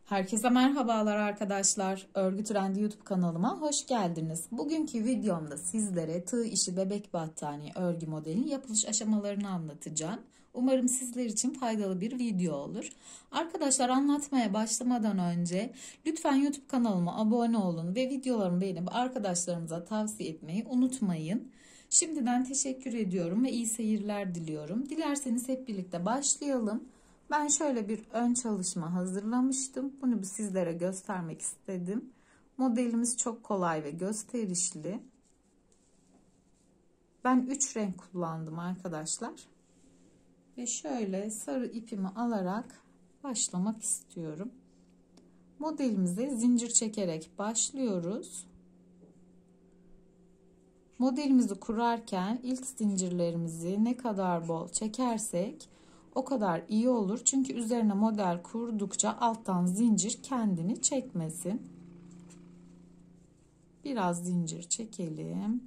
Herkese merhabalar arkadaşlar. Örgü Trendi YouTube kanalıma hoş geldiniz. Bugünkü videomda sizlere tığ işi bebek battaniye örgü modelinin yapılış aşamalarını anlatacağım. Umarım sizler için faydalı bir video olur. Arkadaşlar, anlatmaya başlamadan önce lütfen YouTube kanalıma abone olun ve videolarımı beğenip arkadaşlarınıza tavsiye etmeyi unutmayın. Şimdiden teşekkür ediyorum ve iyi seyirler diliyorum. Dilerseniz hep birlikte başlayalım. Ben şöyle bir ön çalışma hazırlamıştım. Bunu sizlere göstermek istedim. Modelimiz çok kolay ve gösterişli. Ben 3 renk kullandım arkadaşlar. Ve şöyle sarı ipimi alarak başlamak istiyorum. Modelimize zincir çekerek başlıyoruz. Modelimizi kurarken ilk zincirlerimizi ne kadar bol çekersek o kadar iyi olur. Çünkü üzerine model kurdukça alttan zincir kendini çekmesin. Biraz zincir çekelim.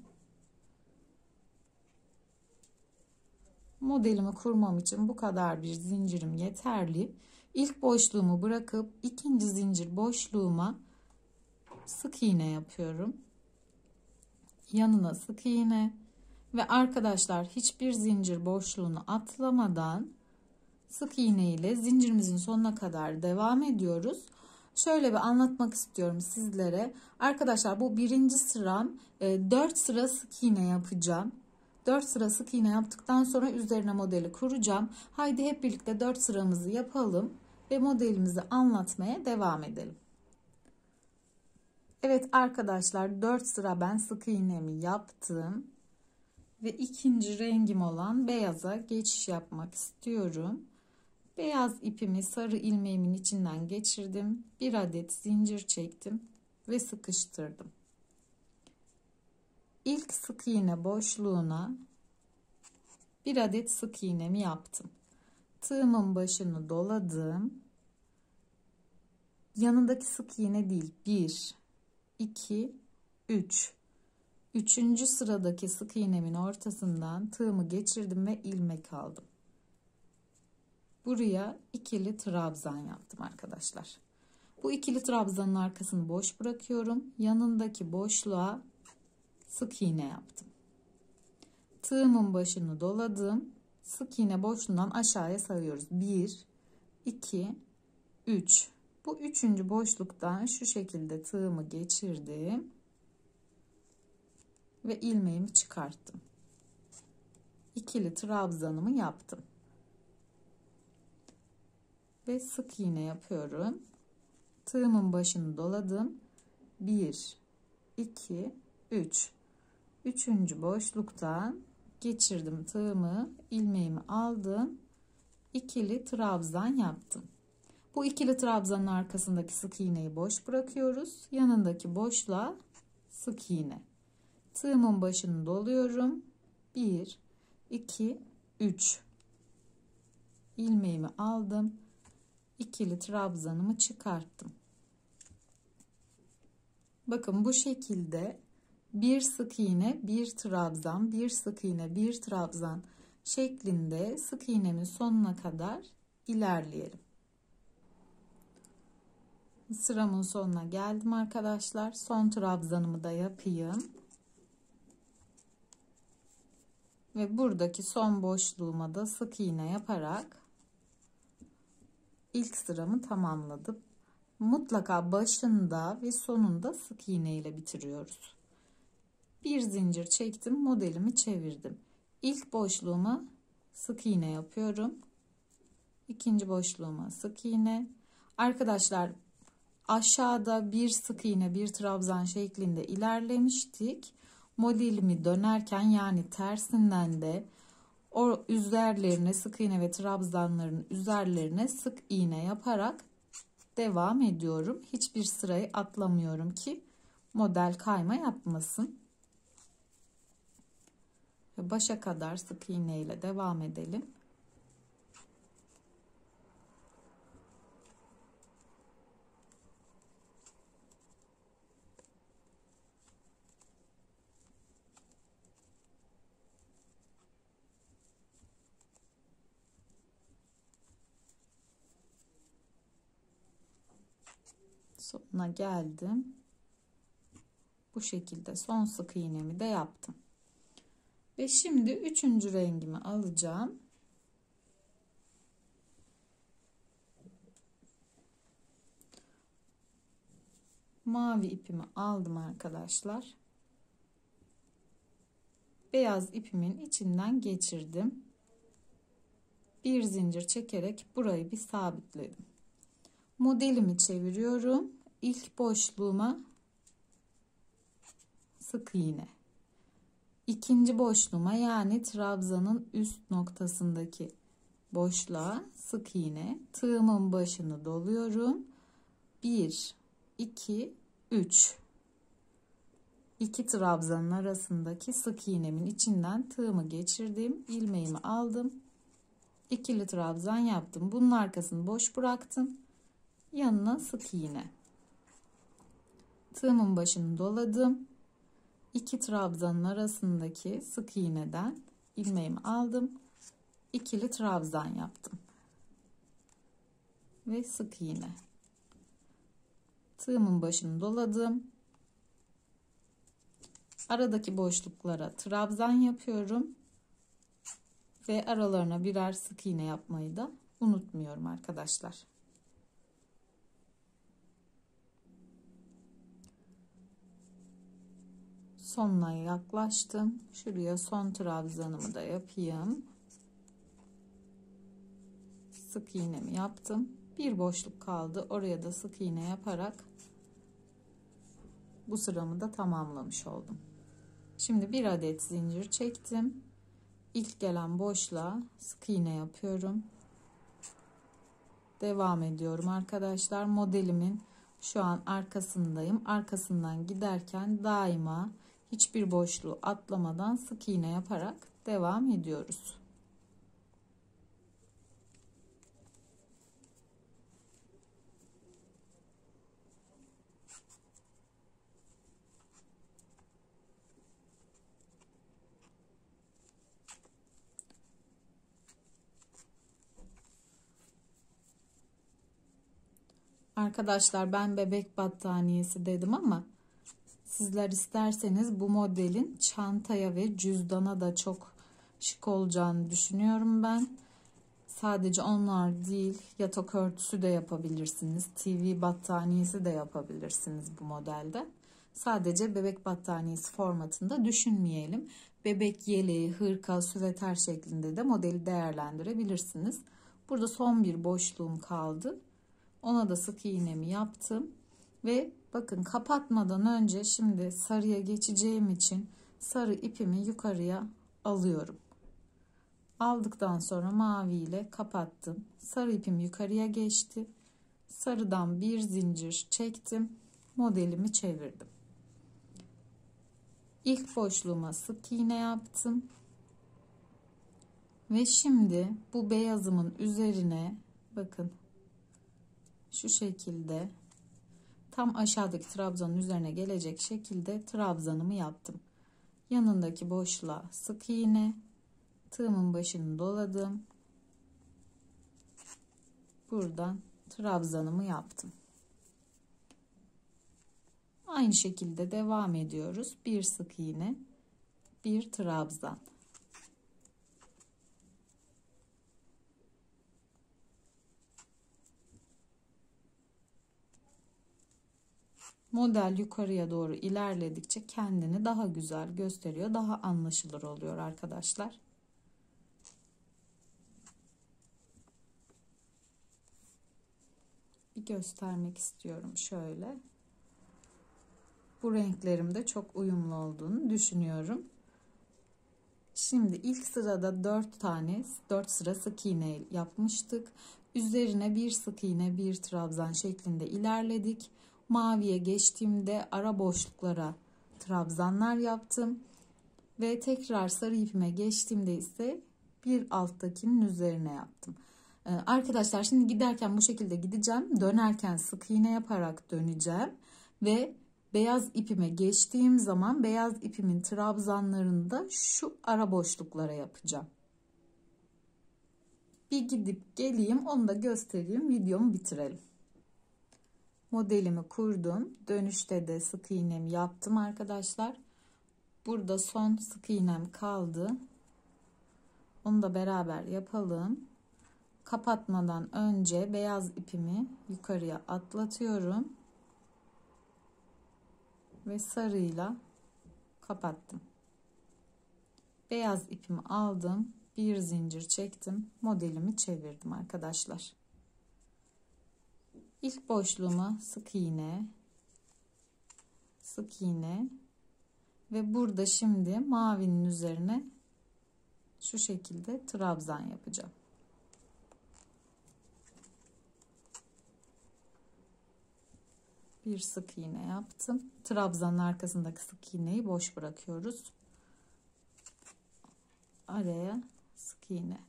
Modelimi kurmam için bu kadar bir zincirim yeterli. İlk boşluğumu bırakıp ikinci zincir boşluğuma sık iğne yapıyorum. Yanına sık iğne ve arkadaşlar, hiçbir zincir boşluğunu atlamadan sık iğne ile zincirimizin sonuna kadar devam ediyoruz. Şöyle bir anlatmak istiyorum sizlere. Arkadaşlar, bu birinci sıram 4 sıra sık iğne yapacağım. 4 sıra sık iğne yaptıktan sonra üzerine modeli kuracağım. Haydi hep birlikte 4 sıramızı yapalım ve modelimizi anlatmaya devam edelim. Evet arkadaşlar, 4 sıra ben sık iğnemi yaptım. Ve ikinci rengim olan beyaza geçiş yapmak istiyorum. Beyaz ipimi sarı ilmeğimin içinden geçirdim. Bir adet zincir çektim ve sıkıştırdım. İlk sık iğne boşluğuna bir adet sık iğnemi yaptım. Tığımın başını doladım. Yanındaki sık iğne değil, 1, 2, 3. Üçüncü sıradaki sık iğnemin ortasından tığımı geçirdim ve ilmek aldım. Buraya ikili trabzan yaptım arkadaşlar. Bu ikili trabzanın arkasını boş bırakıyorum. Yanındaki boşluğa sık iğne yaptım. Tığımın başını doladım. Sık iğne boşluğundan aşağıya sayıyoruz. 1, 2, 3. Bu üçüncü boşluktan şu şekilde tığımı geçirdim. Ve ilmeğimi çıkarttım. İkili trabzanımı yaptım. Ve sık iğne yapıyorum. Tığımın başını doladım. 1, 2, 3. Üçüncü boşluktan geçirdim tığımı, ilmeğimi aldım. İkili trabzan yaptım. Bu ikili trabzanın arkasındaki sık iğneyi boş bırakıyoruz. Yanındaki boşluğa sık iğne. Tığımın başını doluyorum. 1, 2, 3. İlmeğimi aldım. İkili trabzanımı çıkarttım. Bakın bu şekilde bir sık iğne, bir trabzan, bir sık iğne, bir trabzan şeklinde sık iğnemin sonuna kadar ilerleyelim. Sıramın sonuna geldim arkadaşlar. Son trabzanımı da yapayım. Ve buradaki son boşluğuma da sık iğne yaparak ilk sıramı tamamladım. Mutlaka başında ve sonunda sık iğne ile bitiriyoruz. Bir zincir çektim, modelimi çevirdim. İlk boşluğuma sık iğne yapıyorum. İkinci boşluğuma sık iğne. Arkadaşlar, aşağıda bir sık iğne, bir trabzan şeklinde ilerlemiştik. Modelimi dönerken, yani tersinden de o üzerlerine sık iğne ve trabzanların üzerlerine sık iğne yaparak devam ediyorum. Hiçbir sırayı atlamıyorum ki model kayma yapmasın. Ve başa kadar sık iğne ile devam edelim. Sonuna geldim. Bu şekilde son sık iğnemi de yaptım. Ve şimdi üçüncü rengimi alacağım. Mavi ipimi aldım arkadaşlar. Beyaz ipimin içinden geçirdim. Bir zincir çekerek burayı bir sabitledim. Modelimi çeviriyorum. İlk boşluğuma sık iğne. İkinci boşluğuma, yani trabzanın üst noktasındaki boşluğa sık iğne. Tığımın başını doluyorum. 1, 2, 3. 2 trabzanın arasındaki sık iğnemin içinden tığımı geçirdim. İlmeğimi aldım. İkili trabzan yaptım. Bunun arkasını boş bıraktım. Yanına sık iğne. Tığımın başını doladım. 2 trabzanın arasındaki sık iğneden ilmeğimi aldım. İkili trabzan yaptım. Ve sık iğne. Tığımın başını doladım. Aradaki boşluklara trabzan yapıyorum. Ve aralarına birer sık iğne yapmayı da unutmuyorum arkadaşlar. Sonuna yaklaştım. Şuraya son trabzanımı da yapayım. Sık iğnemi yaptım. Bir boşluk kaldı. Oraya da sık iğne yaparak bu sıramı da tamamlamış oldum. Şimdi bir adet zincir çektim. İlk gelen boşluğa sık iğne yapıyorum. Devam ediyorum arkadaşlar. Modelimin şu an arkasındayım. Arkasından giderken daima hiçbir boşluğu atlamadan sık iğne yaparak devam ediyoruz. Arkadaşlar ben bebek battaniyesi dedim ama sizler isterseniz bu modelin çantaya ve cüzdana da çok şık olacağını düşünüyorum ben. Sadece onlar değil, yatak örtüsü de yapabilirsiniz. TV battaniyesi de yapabilirsiniz bu modelde. Sadece bebek battaniyesi formatında düşünmeyelim. Bebek yeleği, hırka, süveter şeklinde de modeli değerlendirebilirsiniz. Burada son bir boşluğum kaldı. Ona da sık iğnemi yaptım. Ve bakın kapatmadan önce şimdi sarıya geçeceğim için sarı ipimi yukarıya alıyorum. Aldıktan sonra mavi ile kapattım. Sarı ipim yukarıya geçti. Sarıdan bir zincir çektim. Modelimi çevirdim. İlk boşluğuma sık iğne yaptım. Ve şimdi bu beyazımın üzerine bakın şu şekilde tam aşağıdaki trabzanın üzerine gelecek şekilde trabzanımı yaptım. Yanındaki boşluğa sık iğne, tığımın başını doladım. Buradan trabzanımı yaptım. Aynı şekilde devam ediyoruz. Bir sık iğne, bir trabzan. Model yukarıya doğru ilerledikçe kendini daha güzel gösteriyor, daha anlaşılır oluyor arkadaşlar. Bir göstermek istiyorum şöyle. Bu renklerim de çok uyumlu olduğunu düşünüyorum. Şimdi ilk sırada 4 sıra sık iğne yapmıştık. Üzerine bir sık iğne, bir trabzan şeklinde ilerledik. Maviye geçtiğimde ara boşluklara trabzanlar yaptım. Ve tekrar sarı ipime geçtiğimde ise bir alttakinin üzerine yaptım. Arkadaşlar şimdi giderken bu şekilde gideceğim. Dönerken sık iğne yaparak döneceğim. Ve beyaz ipime geçtiğim zaman beyaz ipimin trabzanlarını da şu ara boşluklara yapacağım. Bir gidip geleyim, onu da göstereyim, videomu bitirelim. Modelimi kurdum. Dönüşte de sık iğnemi yaptım arkadaşlar. Burada son sık iğnem kaldı. Onu da beraber yapalım. Kapatmadan önce beyaz ipimi yukarıya atlatıyorum ve sarıyla kapattım. Beyaz ipimi aldım, bir zincir çektim, modelimi çevirdim arkadaşlar. İlk boşluğuma sık iğne, sık iğne ve burada şimdi mavinin üzerine şu şekilde trabzan yapacağım. Bir sık iğne yaptım. Trabzanın arkasındaki sık iğneyi boş bırakıyoruz. Araya sık iğne.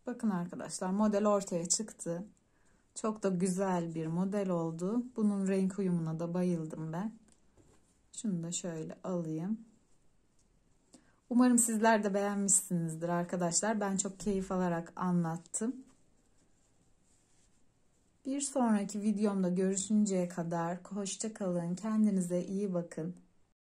Bakın arkadaşlar, model ortaya çıktı. Çok da güzel bir model oldu. Bunun renk uyumuna da bayıldım ben. Şunu da şöyle alayım. Umarım sizler de beğenmişsinizdir arkadaşlar. Ben çok keyif alarak anlattım. Bir sonraki videomda görüşünceye kadar hoşça kalın. Kendinize iyi bakın.